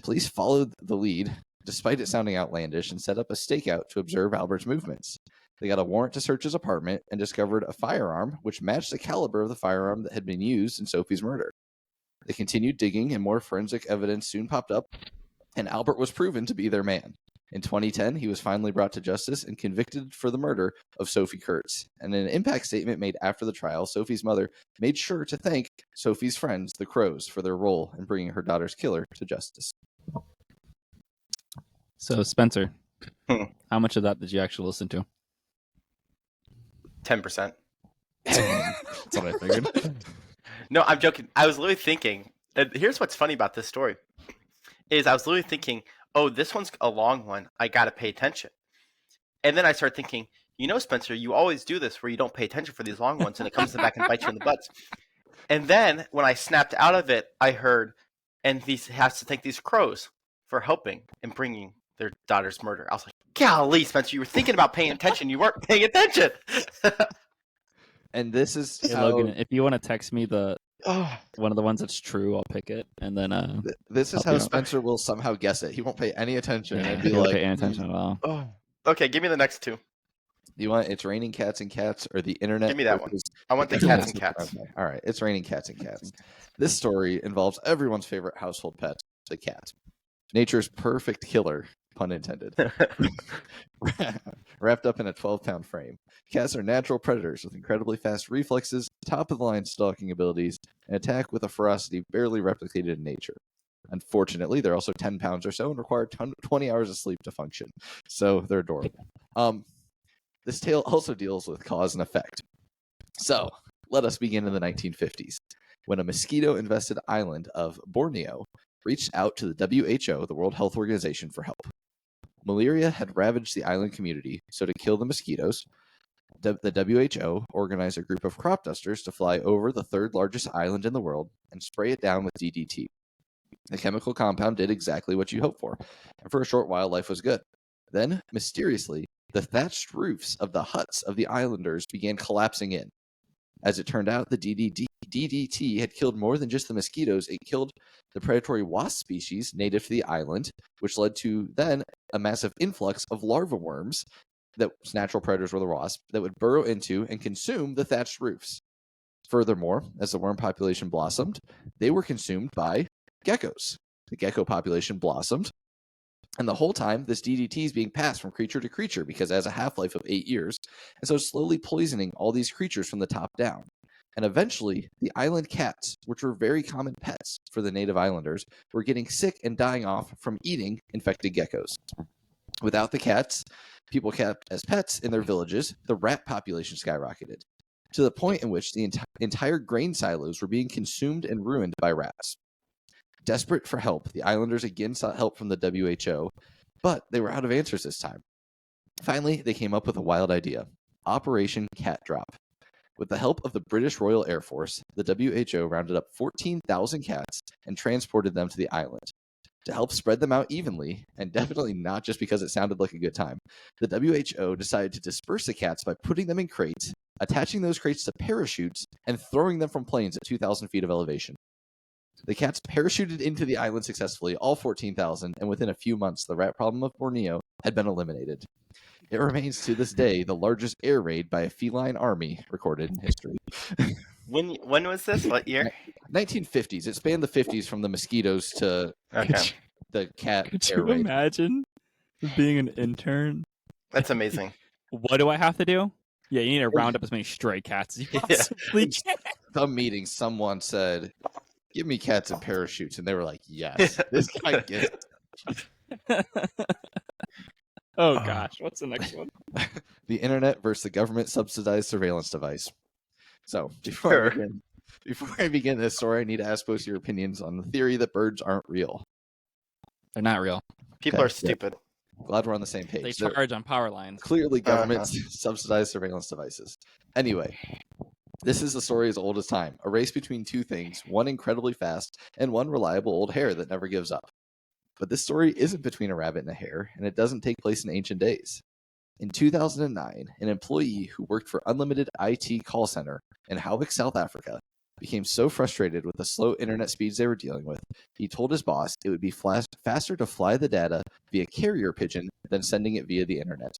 Police followed the lead, despite it sounding outlandish, and set up a stakeout to observe Albert's movements. They got a warrant to search his apartment and discovered a firearm which matched the caliber of the firearm that had been used in Sophie's murder. They continued digging, and more forensic evidence soon popped up, and Albert was proven to be their man. In 2010, he was finally brought to justice and convicted for the murder of Sophie Kurtz. And in an impact statement made after the trial, Sophie's mother made sure to thank Sophie's friends, the Crows, for their role in bringing her daughter's killer to justice. So, Spencer, how much of that did you actually listen to? 10%. That's what I figured. No, I'm joking. I was literally thinking, here's what's funny about this story, is I was literally thinking, oh, this one's a long one. I got to pay attention. And then I started thinking, Spencer, you always do this where you don't pay attention for these long ones and it comes back and bites you in the butts. And then when I snapped out of it, I heard, and he has to thank these Crows for helping and bringing their daughter's murder. I was like, golly, Spencer, you were thinking about paying attention. You weren't paying attention. And this is Hey, Logan, if you want to text me one of the ones that's true, I'll pick it. And then this is how Spencer will somehow guess it. He won't pay any attention and be he won't like, pay any attention at all. oh. Okay, give me the next two. You want It's Raining Cats and Cats or the internet? Give me that one. I want the cats and cats. Okay. All right, It's Raining Cats and Cats. This story involves everyone's favorite household pet, the cat. Nature's perfect killer, pun intended. Wrapped up in a 12-pound frame. Cats are natural predators with incredibly fast reflexes, top-of-the-line stalking abilities, and attack with a ferocity barely replicated in nature. Unfortunately, they're also 10 pounds or so and require 20 hours of sleep to function. So they're adorable. This tale also deals with cause and effect. So let us begin in the 1950s, when a mosquito-infested island of Borneo reached out to the WHO, the World Health Organization, for help. Malaria had ravaged the island community, so to kill the mosquitoes, the WHO organized a group of crop dusters to fly over the third largest island in the world and spray it down with DDT. The chemical compound did exactly what you hoped for, and for a short while life was good. Then, mysteriously, the thatched roofs of the huts of the islanders began collapsing in. As it turned out, the DDT had killed more than just the mosquitoes. It killed the predatory wasp species native to the island, which led to then a massive influx of larva worms, that natural predators were the wasp, that would burrow into and consume the thatched roofs. Furthermore, as the worm population blossomed, they were consumed by geckos. The gecko population blossomed, and the whole time, this DDT is being passed from creature to creature because it has a half-life of 8 years, and so slowly poisoning all these creatures from the top down. And eventually, the island cats, which were very common pets for the native islanders, were getting sick and dying off from eating infected geckos. Without the cats, people kept as pets in their villages, the rat population skyrocketed, to the point in which the entire grain silos were being consumed and ruined by rats. Desperate for help, the islanders again sought help from the WHO, but they were out of answers this time. Finally, they came up with a wild idea: Operation Cat Drop. With the help of the British Royal Air Force, the WHO rounded up 14,000 cats and transported them to the island. To help spread them out evenly, and definitely not just because it sounded like a good time, the WHO decided to disperse the cats by putting them in crates, attaching those crates to parachutes, and throwing them from planes at 2,000 feet of elevation. The cats parachuted into the island successfully, all 14,000, and within a few months, the rat problem of Borneo had been eliminated. It remains to this day the largest air raid by a feline army recorded in history. When was this? What year? 1950s. It spanned the 50s from the mosquitoes to the cat Could air you raid. imagine being an intern? That's amazing. What do I have to do? Yeah, you need to round up as many stray cats as you possibly can. Some meeting, someone said, "Give me cats and parachutes," and they were like, "Yes, this guy gets it." Oh gosh, what's the next one? The internet versus the government-subsidized surveillance device. So before I begin this story, I need to ask both your opinions on the theory that birds aren't real. They're not real. People are stupid. Glad we're on the same page. They charge on power lines. Clearly government-subsidized surveillance devices. Anyway, this is a story as old as time. A race between two things, one incredibly fast and one reliable old hare that never gives up. But this story isn't between a rabbit and a hare, and it doesn't take place in ancient days. In 2009, an employee who worked for Unlimited IT call center in Howick, South Africa, became so frustrated with the slow internet speeds they were dealing with, he told his boss it would be faster to fly the data via carrier pigeon than sending it via the internet.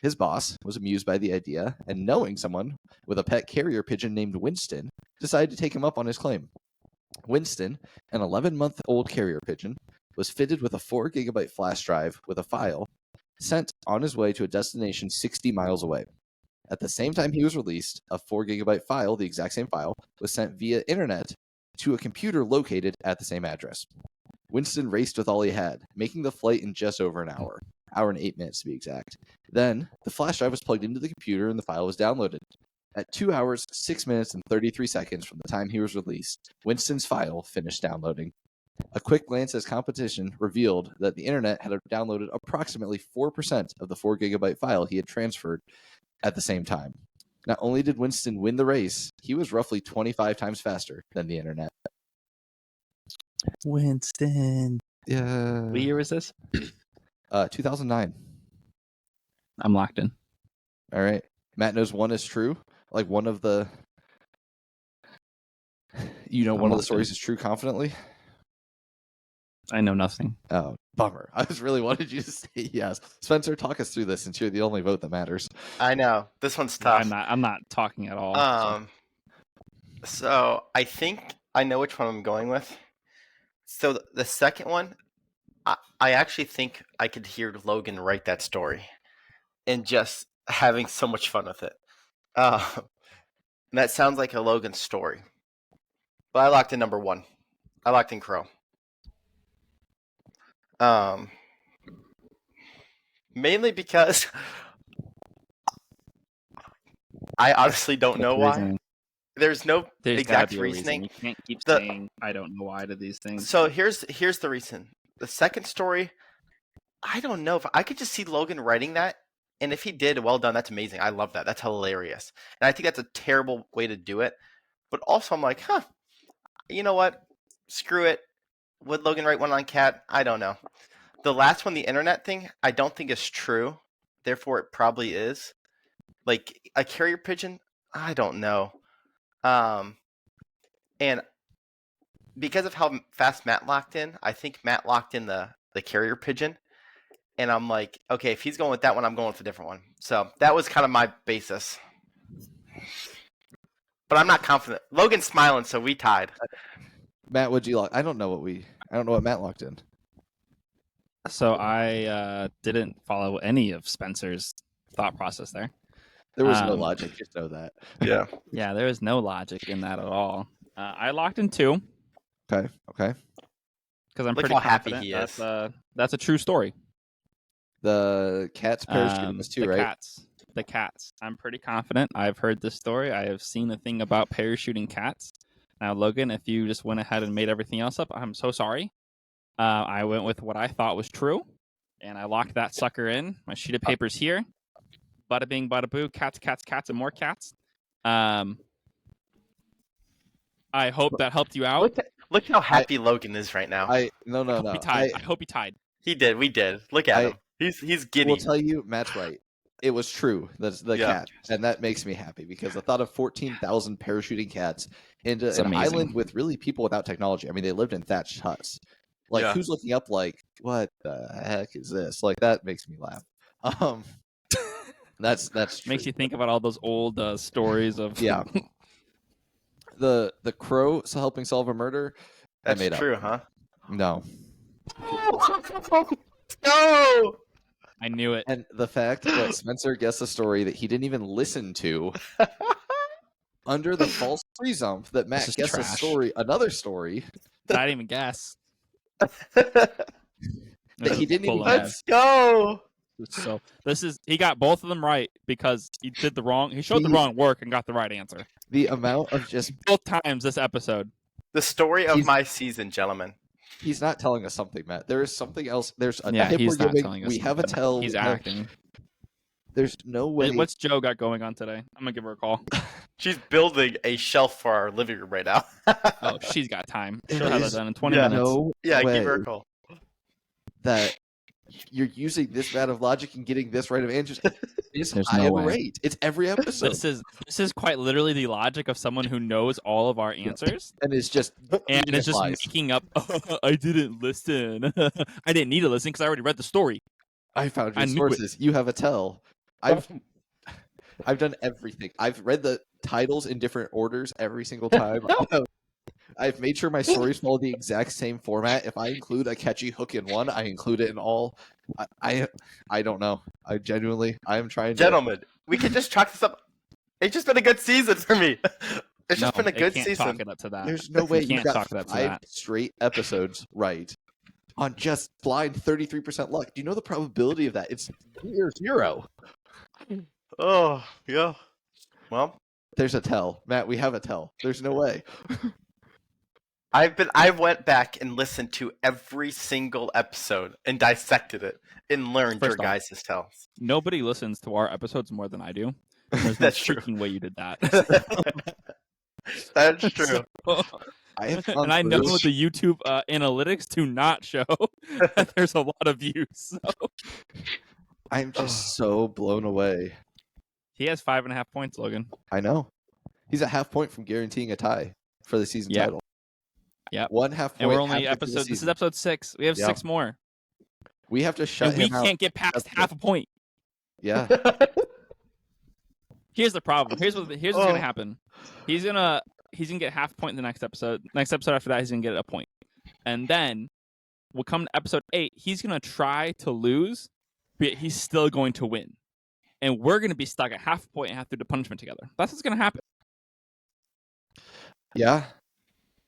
His boss was amused by the idea, and knowing someone with a pet carrier pigeon named Winston, decided to take him up on his claim. Winston, an 11-month-old carrier pigeon, was fitted with a 4 gigabyte flash drive with a file sent on his way to a destination 60 miles away. At the same time he was released, a 4 gigabyte file, the exact same file, was sent via internet to a computer located at the same address. Winston raced with all he had, making the flight in just over an hour and 8 minutes to be exact. Then, the flash drive was plugged into the computer and the file was downloaded. At 2 hours, 6 minutes, and 33 seconds from the time he was released, Winston's file finished downloading. A quick glance at his competition revealed that the internet had downloaded approximately 4% of the 4 gigabyte file he had transferred at the same time. Not only did Winston win the race, he was roughly 25 times faster than the internet. Winston. Yeah. What year was this? 2009. I'm locked in. All right. Matt knows one is true. Like one of the, one of the stories is true confidently. I know nothing. Oh, bummer. I was really wanted you to say yes. Spencer, talk us through this since you're the only vote that matters. I know this one's tough. I'm not talking at all. So I think I know which one I'm going with. So the second one, I actually think I could hear Logan write that story, and just having so much fun with it. And that sounds like a Logan story. But I locked in number one. I locked in Crow. Mainly because I honestly don't know why. There's no exact reasoning. You can't keep saying I don't know why to these things. So here's the reason. The second story, I don't know if I could just see Logan writing that, and if he did, well done. That's amazing. I love that. That's hilarious. And I think that's a terrible way to do it. But also, I'm like, you know what? Screw it. Would Logan write one on Cat? I don't know. The last one, the internet thing, I don't think is true. Therefore, it probably is. Like a carrier pigeon, I don't know. And because of how fast Matt locked in, I think Matt locked in the carrier pigeon. And I'm like, okay, if he's going with that one, I'm going with a different one. So that was kind of my basis. But I'm not confident. Logan's smiling, so we tied. Matt, what'd you lock? I don't know what Matt locked in. So I didn't follow any of Spencer's thought process there. There was no logic, just know that. Yeah. Yeah, there is no logic in that at all. I locked in 2. Okay. Because I'm Look pretty how happy confident he is. that's a true story. The cat's parachuting was 2, right? The cats. I'm pretty confident. I've heard this story. I have seen a thing about parachuting cats. Now, Logan, if you just went ahead and made everything else up, I'm so sorry. I went with what I thought was true, and I locked that sucker in. My sheet of paper's here. Bada bing, bada boo. Cats, and more cats. I hope that helped you out. Look how happy Logan is right now. No. I hope he tied. He did. We did. Look at him. He's giddy. We'll tell you, Matt's right. It was true. That's the cat, and that makes me happy because the thought of 14,000 parachuting cats into an island with really people without technology. I mean, they lived in thatched huts. Like, who's looking up? Like, what the heck is this? Like, that makes me laugh. That's makes true. you think about all those old stories of the crow helping solve a murder. That's I made true, up. huh? No. No. I knew it. And the fact that Spencer guessed a story that he didn't even listen to under the false presumption that Matt guessed another story. I didn't even guess. That he didn't even. Let's go. So he got both of them right because he showed the wrong work and got the right answer. The amount of just both times this episode. The story of my season, gentlemen. He's not telling us something, Matt. There is something else. There's a hip we're not giving. Telling us we have a tell. He's acting. There's no way. Hey, what's Joe got going on today? I'm gonna give her a call. She's building a shelf for our living room right now. Oh, she's got time. She'll have that done in 20 minutes. No give way her a call. That you're using this amount of logic and getting this right of answers. It's There's high no of way. rate. It's every episode. This is quite literally the logic of someone who knows all of our answers and it's just making up. I didn't listen. I didn't need to listen because I already read the story. I found your sources. You have a tell. I've done everything. I've read the titles in different orders every single time. I've made sure my stories follow the exact same format. If I include a catchy hook in one, I include it in all. I don't know. I'm trying to. Gentlemen, we can just chalk this up. It's just been a good season for me. It's just been a good can't season. Chalk it up to that. There's no way you you can't got chalk it up to 5 that. straight episodes right on just blind 33% luck. Do you know the probability of that? It's near 0. Oh, yeah. Well, There's a tell, Matt. We have a tell. There's no way. I went back and listened to every single episode and dissected it and learned First your off, guys' tells. Nobody listens to our episodes more than I do. There's no That's true. freaking way you did that. That's true. I have gone And I know through- the YouTube analytics do not show that there's a lot of views. So. I'm just so blown away. He has 5.5 points, Logan. I know. He's a half point from guaranteeing a tie for the season Yeah. title. Yeah. 1.5 point. And we're only halfway through the this is season. episode 6. We have Yeah. 6 more. We have to shut And we him out. can't get past That's half a point. Yeah. Here's the problem. Here's what's gonna happen. He's gonna get half a point in the next episode. Next episode after that, he's gonna get a point. And then we'll come to episode 8. He's gonna try to lose, but he's still going to win. And we're gonna be stuck at half a point and have to do the punishment together. That's what's gonna happen. Yeah.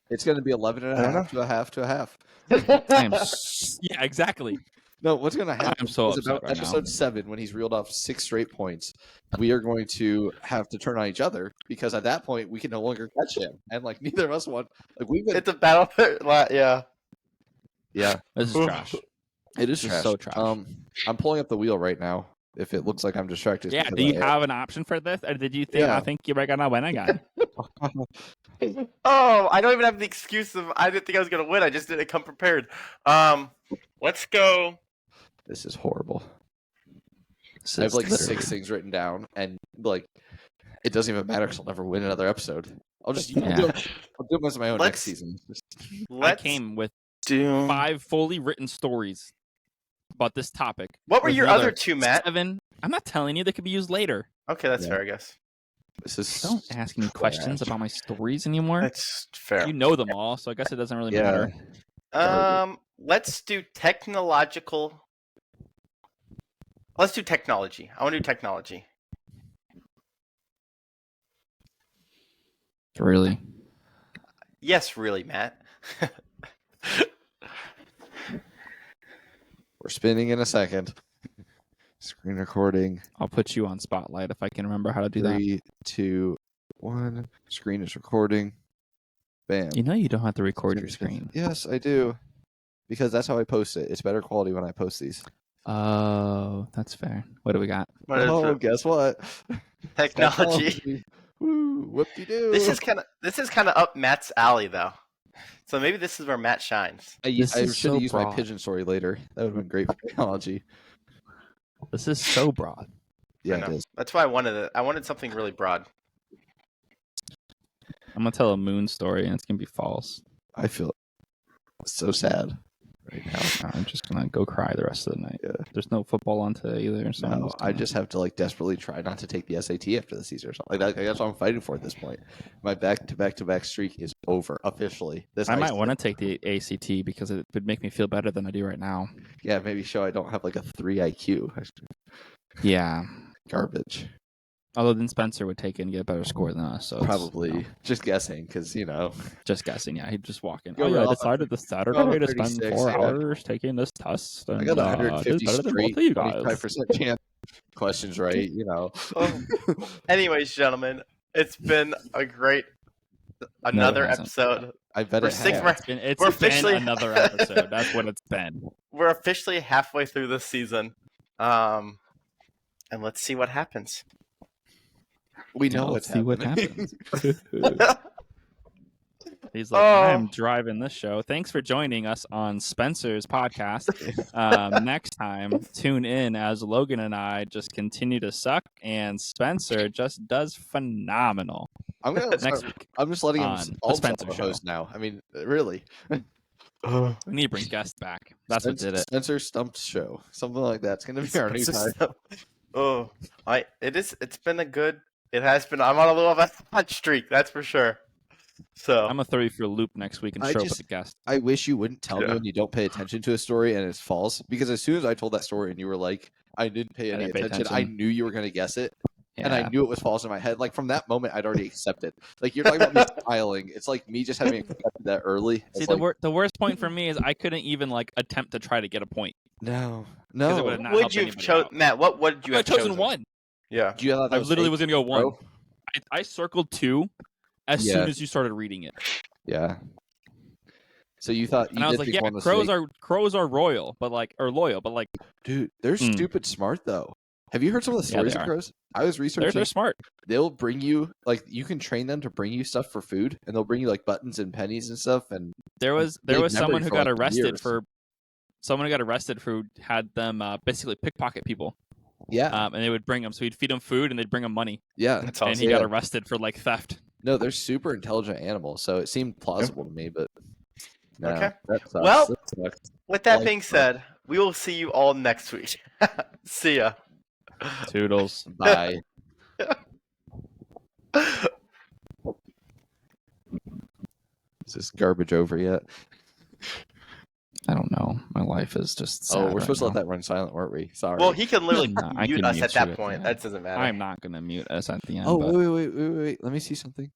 It's going to be 11 and a I don't half to a half to a half. Yeah, exactly. No, what's going to happen I'm so is upset about right now. episode 7, when he's reeled off 6 straight points, we are going to have to turn on each other because at that point we can no longer catch him. And like neither of us want we've been It's a battle. Yeah. Yeah. This is trash. It is This is trash. so trash. I'm pulling up the wheel right now. If it looks like I'm distracted. Yeah, because do you I am. have an option for this? Or did you think Yeah. I think you were gonna win again? Oh, I don't even have the excuse of I didn't think I was gonna win. I just didn't come prepared. Let's go. This is horrible. This I have is like literally- 6 things written down, and like it doesn't even matter because I'll never win another episode. I'll just Yeah. I'll do most of my own Let's- next season. I Let's came with do. 5 fully written stories about this topic. What were with your another other 2, Matt? 7. I'm not telling you. They could be used later. Okay, that's Yeah. fair, I guess. This is Don't ask me questions trash. about my stories anymore. That's fair. You know them all, so I guess it doesn't really Yeah. matter. Let's do technological. Let's do technology. I want to do technology. Really? Yes, really, Matt. We're spinning in a second. Screen recording. I'll put you on spotlight if I can remember how to do that. 3, 2, 1. Screen is recording. Bam. You know you don't have to record your screen. Yes, I do. Because that's how I post it. It's better quality when I post these. Oh, that's fair. What do we got? What is Oh, it? guess what? Technology. Woo! Whoop-de-doo. This is kind of up Matt's alley, though. So maybe this is where Matt shines. I This is should have so used my broad. pigeon story later. That would have been great for technology. This is so broad. Yeah, I it know. is. That's why I wanted it. I wanted something really broad. I'm gonna tell a moon story, and it's gonna be false. I feel so sad right now. I'm just gonna go cry the rest of the night. Yeah. There's no football on today either. So I'm No, I just have to like desperately try not to take the SAT after the season or something. Like that's what I'm fighting for at this point. My back-to-back streak is over officially. This I might ice- want to take the ACT because it would make me feel better than I do right now. Yeah, maybe show I don't have like a 3 IQ. Yeah. Garbage. Although then Spencer would take it and get a better score than us. So it's, Probably you know, just guessing because just guessing. Yeah, he'd just walk in. Go Oh yeah, I off at decided this go Saturday off to at spend 36, 4 yeah. hours taking this test. And, I got I 150 did better than straight, both of you guys. 25% chance questions right. Oh. Anyways, gentlemen, it's been a great another hasn't. I bet We're it six has. more- It's We're been officially- another episode. That's what it's been. We're officially halfway through this season. And let's see what happens. We know Let's what's see what happening. happens. He's like, Oh. I'm driving this show. Thanks for joining us on Spencer's podcast. Next time, tune in as Logan and I just continue to suck, and Spencer just does phenomenal. I'm gonna Next start, week, I'm just letting him on all the Spencer Spencer Show. host now. I mean, really. we need to bring guests back. That's what did it. Spencer Stumped Show, something like that. It's gonna be our new time. Oh, it's been a good. It has been. I'm on a little of a hot streak. That's for sure. So I'm gonna throw you for a loop next week and I show up just- with a guest. I wish you wouldn't tell me Yeah. when you don't pay attention to a story and it's false. Because as soon as I told that story and you were like, I didn't pay any didn't pay attention, I attention. knew you were going to guess it. And Yeah. I knew it was false in my head. Like from that moment, I'd already accepted. Like you're talking about me smiling. It's like me just having accepted that early. See, It's the like, the worst point for me is I couldn't even like attempt to try to get a point. no. Because it would've not would helped you have anybody chosen, out. Matt? What would you I have chosen one. Yeah. Do you have that I literally was gonna go one. bro? I circled 2 as Yeah. soon as you started reading it, Yeah. So you thought you and I was did like, pick "Yeah, one mistake. crows are royal, but like or loyal, but like Dude, they're Hmm. stupid smart though. Have you heard some of the Yeah, stories they of are. crows? I was researching. they're smart." They'll bring you like you can train them to bring you stuff for food, and they'll bring you like buttons and pennies and stuff. And There was They've someone memory who for, got like, arrested years. for who had them basically pickpocket people, yeah, and they would bring them. So he'd feed them food and they'd bring him money, yeah. That's and awesome. he got Yeah. arrested for like theft. No, they're super intelligent animals, so it seemed plausible to me. But no, Okay. that sucks. Well- That sucks. With that Life being sucks. said, we will see you all next week. See ya. Toodles. Bye. Is this garbage over yet? I don't know. My life is just. Sad Oh, we're right supposed to let now. that run silent, weren't we? Sorry. Well, he can literally No, I mute can us mute at you that at point. the That end. doesn't matter. I'm not gonna mute us at the end. Oh, but wait. Let me see something.